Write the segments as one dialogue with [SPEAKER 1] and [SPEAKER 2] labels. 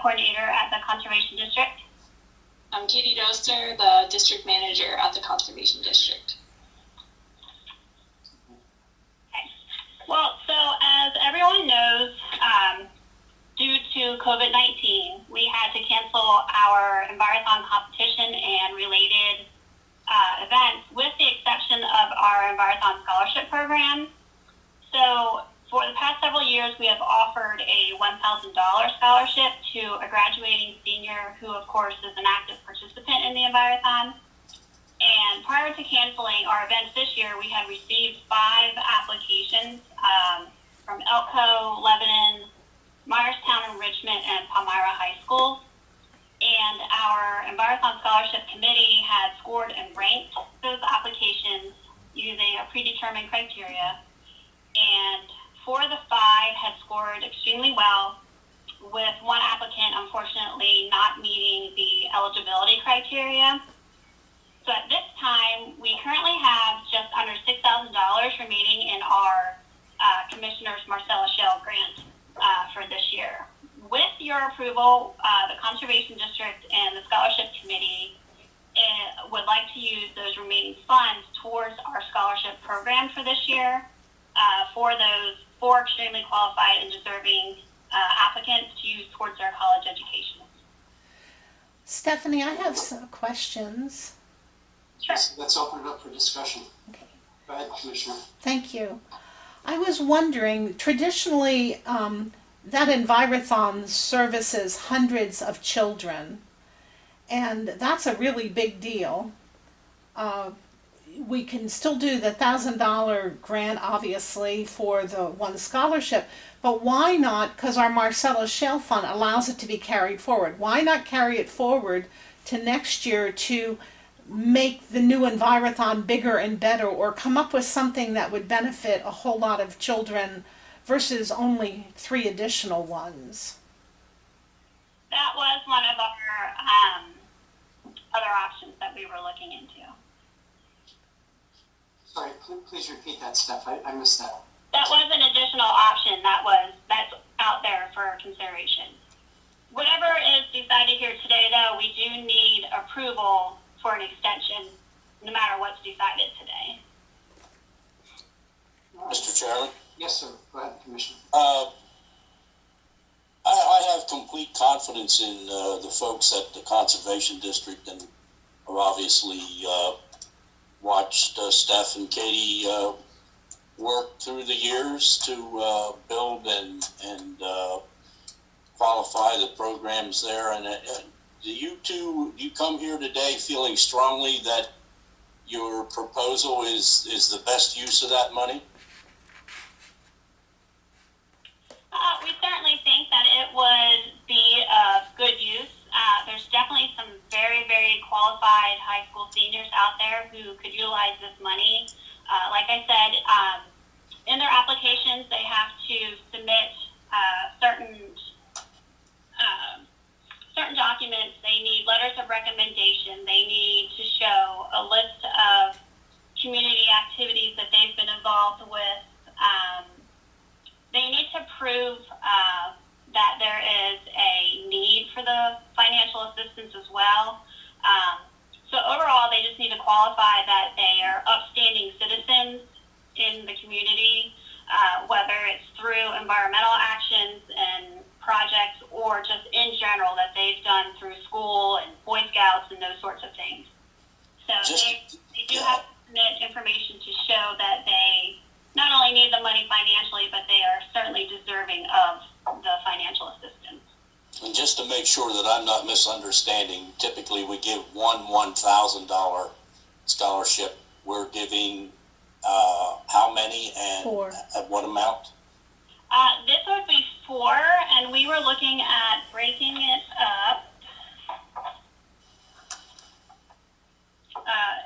[SPEAKER 1] Coordinator at the Conservation District.
[SPEAKER 2] I'm Katie Doster, the District Manager at the Conservation District.
[SPEAKER 1] Okay. Well, so as everyone knows, due to COVID-19, we had to cancel our Envirothon competition and related events, with the exception of our Envirothon scholarship program. So for the past several years, we have offered a $1,000 scholarship to a graduating senior who, of course, is an active participant in the Envirothon. And prior to canceling our events this year, we had received 5 applications from Elko, Lebanon, Myerstown and Richmond, and Palmyra High Schools. And our Envirothon Scholarship Committee had scored and ranked those applications using a predetermined criteria. And 4 of the 5 had scored extremely well, with one applicant unfortunately not meeting the eligibility criteria. So at this time, we currently have just under $6,000 remaining in our Commissioner's Marcellus Shale grant for this year. With your approval, the Conservation District and the Scholarship Committee would like to use those remaining funds towards our scholarship program for this year for those 4 extremely qualified and deserving applicants to use towards their college education.
[SPEAKER 3] Stephanie, I have some questions.
[SPEAKER 1] Sure.
[SPEAKER 4] Let's open it up for discussion.
[SPEAKER 3] Okay.
[SPEAKER 4] Go ahead, Commissioner.
[SPEAKER 3] Thank you. I was wondering, traditionally, that Envirothon services hundreds of children, and that's a really big deal. We can still do the $1,000 grant, obviously, for the one scholarship, but why not, because our Marcellus Shale Fund allows it to be carried forward, why not carry it forward to next year to make the new Envirothon bigger and better, or come up with something that would benefit a whole lot of children versus only 3 additional ones?
[SPEAKER 1] That was one of our other options that we were looking into.
[SPEAKER 4] Sorry, please repeat that, Steph. I missed that.
[SPEAKER 1] That was an additional option that's out there for consideration. Whatever is decided here today, though, we do need approval for an extension, no matter what's decided today.
[SPEAKER 5] Mr. Chairman?
[SPEAKER 4] Yes, sir. Go ahead, Commissioner.
[SPEAKER 5] I have complete confidence in the folks at the Conservation District, and have obviously watched Steph and Katie work through the years to build and qualify the programs there. And do you come here today feeling strongly that your proposal is the best use of that money?
[SPEAKER 1] We certainly think that it would be of good use. There's definitely some very, very qualified high school seniors out there who could utilize this money. Like I said, in their applications, they have to submit certain documents. They need letters of recommendation. They need to show a list of community activities that they've been involved with. They need to prove that there is a need for the financial assistance as well. So overall, they just need to qualify that they are upstanding citizens in the community, whether it's through environmental actions and projects or just in general that they've done through school and Boy Scouts and those sorts of things. So they do have to submit information to show that they not only need the money financially, but they are certainly deserving of the financial assistance.
[SPEAKER 5] And just to make sure that I'm not misunderstanding, typically we give one $1,000 scholarship. We're giving how many and
[SPEAKER 3] 4.
[SPEAKER 5] At what amount?
[SPEAKER 1] This would be 4, and we were looking at breaking it up.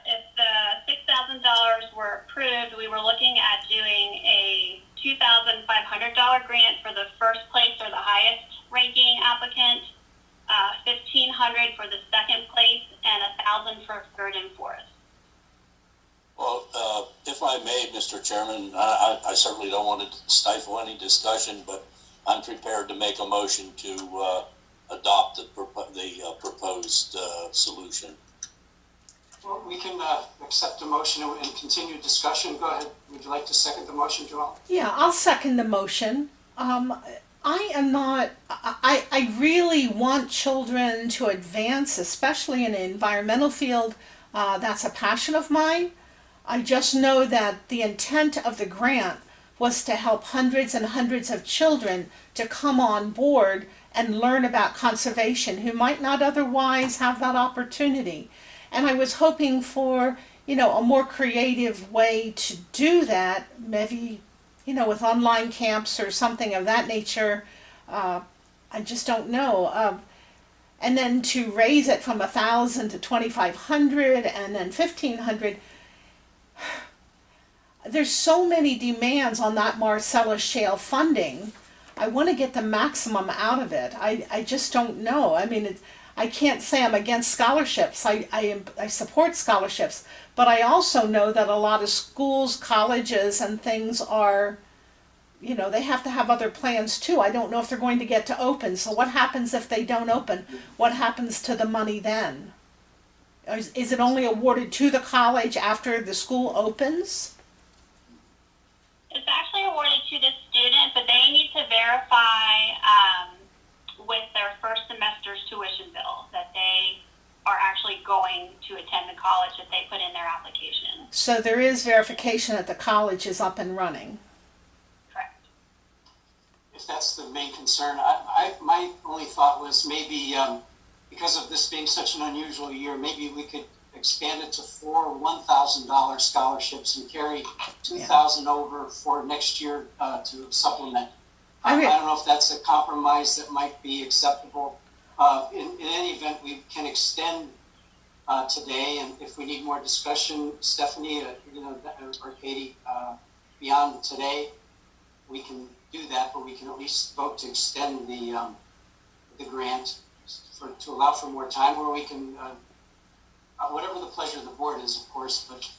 [SPEAKER 1] If the $6,000 were approved, we were looking at doing a $2,500 grant for the first place or the highest ranking applicant, $1,500 for the second place, and $1,000 for third and fourth.
[SPEAKER 5] Well, if I may, Mr. Chairman, I certainly don't want to stifle any discussion, but I'm prepared to make a motion to adopt the proposed solution.
[SPEAKER 4] Well, we can accept the motion and continue discussion. Go ahead. Would you like to second the motion, Joel?
[SPEAKER 3] Yeah, I'll second the motion. I am not, I really want children to advance, especially in the environmental field. That's a passion of mine. I just know that the intent of the grant was to help hundreds and hundreds of children to come on board and learn about conservation who might not otherwise have that opportunity. And I was hoping for, a more creative way to do that, maybe, with online camps or something of that nature. I just don't know. And then to raise it from 1,000 to 2,500 and then 1,500. There's so many demands on that Marcellus Shale funding. I want to get the maximum out of it. I just don't know. I mean, I can't say I'm against scholarships. I support scholarships, but I also know that a lot of schools, colleges, and things are, they have to have other plans too. I don't know if they're going to get to open. So what happens if they don't open? What happens to the money then? Is it only awarded to the college after the school opens?
[SPEAKER 1] It's actually awarded to the student, but they need to verify with their first semester's tuition bill that they are actually going to attend the college that they put in their application.
[SPEAKER 3] So there is verification that the college is up and running.
[SPEAKER 1] Correct.
[SPEAKER 4] If that's the main concern, my only thought was maybe because of this being such an unusual year, maybe we could expand it to 4 $1,000 scholarships and carry 2,000 over for next year to supplement. I don't know if that's a compromise that might be acceptable. In any event, we can extend today, and if we need more discussion, Stephanie, or Katie, beyond today, we can do that, but we can at least vote to extend the grant to allow for more time, or we can, whatever the pleasure of the board is, of course, but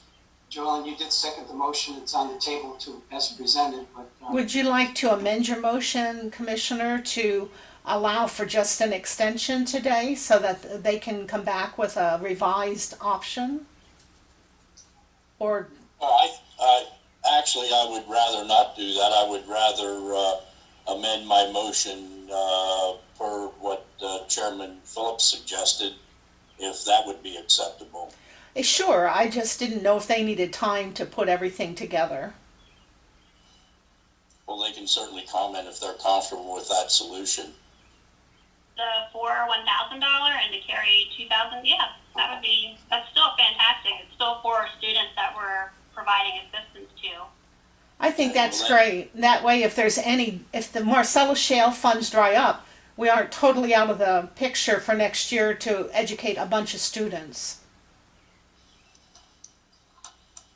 [SPEAKER 4] Joellen, you did second the motion. It's on the table as presented. But
[SPEAKER 3] would you like to amend your motion, Commissioner, to allow for just an extension today so that they can come back with a revised option? Or
[SPEAKER 5] Actually, I would rather not do that. I would rather amend my motion per what Chairman Phillips suggested, if that would be acceptable.
[SPEAKER 3] Sure, I just didn't know if they needed time to put everything together.
[SPEAKER 5] Well, they can certainly comment if they're comfortable with that solution.
[SPEAKER 1] For $1,000 and to carry 2,000, yeah, that's still fantastic. It's still for students that we're providing assistance to.
[SPEAKER 3] I think that's great. That way, if the Marcellus Shale funds dry up, we aren't totally out of the picture for next year to educate a bunch of students.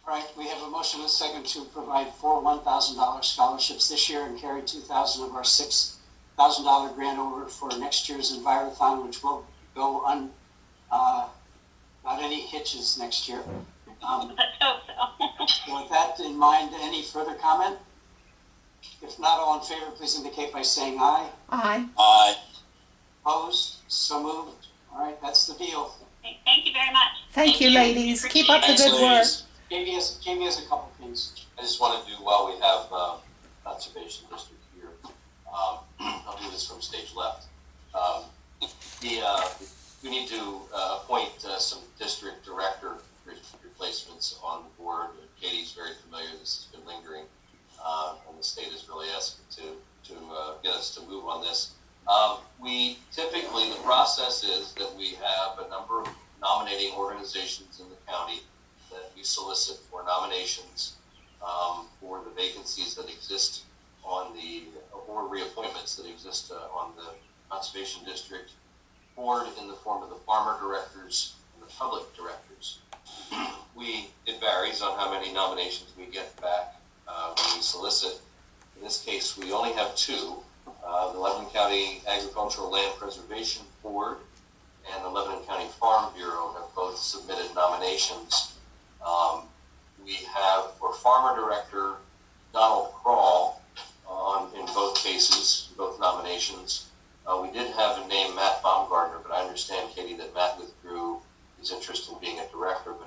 [SPEAKER 4] all right, we have a motion and a second to provide 4 $1,000 scholarships this year and carry 2,000 of our $6,000 grant over for next year's Envirothon, which will go without any hitches next year.
[SPEAKER 1] Let's hope so.
[SPEAKER 4] With that in mind, any further comment? If not, all in favor, please indicate by saying aye.
[SPEAKER 3] Aye.
[SPEAKER 5] Aye.
[SPEAKER 4] Opposed? So moved. All right, that's the deal.
[SPEAKER 1] Thank you very much.
[SPEAKER 3] Thank you, ladies. Keep up the
[SPEAKER 5] Thanks,
[SPEAKER 3] good work.
[SPEAKER 5] ladies.
[SPEAKER 4] Jamie has a couple things.
[SPEAKER 6] I just wanted to, while we have Conservation District here, I'll do this from stage left. We need to appoint some district director replacements on the board. Katie's very familiar. This has been lingering, and the state has really asked to get us to move on this. We typically, the process is that we have a number of nominating organizations in the county that we solicit for nominations for the vacancies that exist on or reappointments that exist on the Conservation District board in the form of the farmer directors and the public directors. It varies on how many nominations we get back when we solicit. In this case, we only have 2. The Lebanon County Agricultural Land Preservation Board and the Lebanon County Farm Bureau have both submitted nominations. We have for Farmer Director Donald Krall in both cases, both nominations. We did have a name, Matt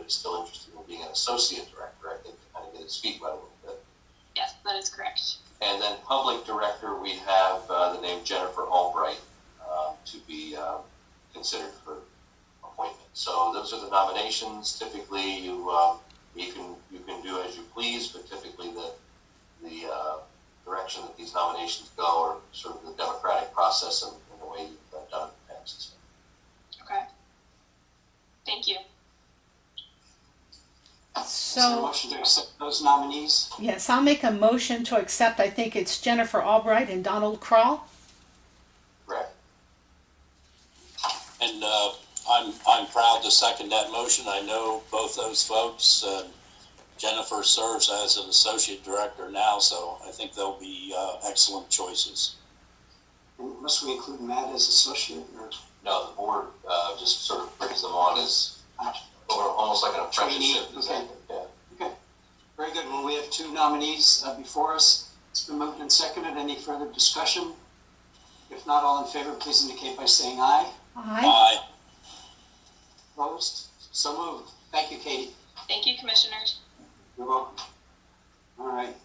[SPEAKER 6] is still interested in being an associate director, I think, to kind of get his feet wet a little bit.
[SPEAKER 2] Yes, that is correct.
[SPEAKER 6] And then public director, we have the name Jennifer Albright to be considered for appointment. So those are the nominations. Typically, you can do as you please, but typically the direction that these nominations go are sort of the democratic process and the way you've done it in the past.
[SPEAKER 2] Okay. Thank you.
[SPEAKER 4] Is there a
[SPEAKER 3] So,
[SPEAKER 4] motion to accept those nominees?
[SPEAKER 3] yes, I'll make a motion to accept, I think it's Jennifer Albright and Donald Krall.
[SPEAKER 6] Correct.
[SPEAKER 5] And I'm proud to second that motion. I know both those folks. Jennifer serves as an associate director now, so I think they'll be excellent choices.
[SPEAKER 4] And must we include Matt as associate or
[SPEAKER 6] No, the board just sort of brings them on as almost like an apprenticeship.
[SPEAKER 4] Okay.
[SPEAKER 6] Yeah.
[SPEAKER 4] Okay, very good. Well, we have two nominees before us. It's been moved and seconded. Any further discussion? If not, all in favor, please indicate by saying aye.
[SPEAKER 3] Aye.
[SPEAKER 5] Aye.
[SPEAKER 4] Opposed? So moved. Thank you, Katie.
[SPEAKER 2] Thank you, commissioners.
[SPEAKER 4] You're welcome. All right.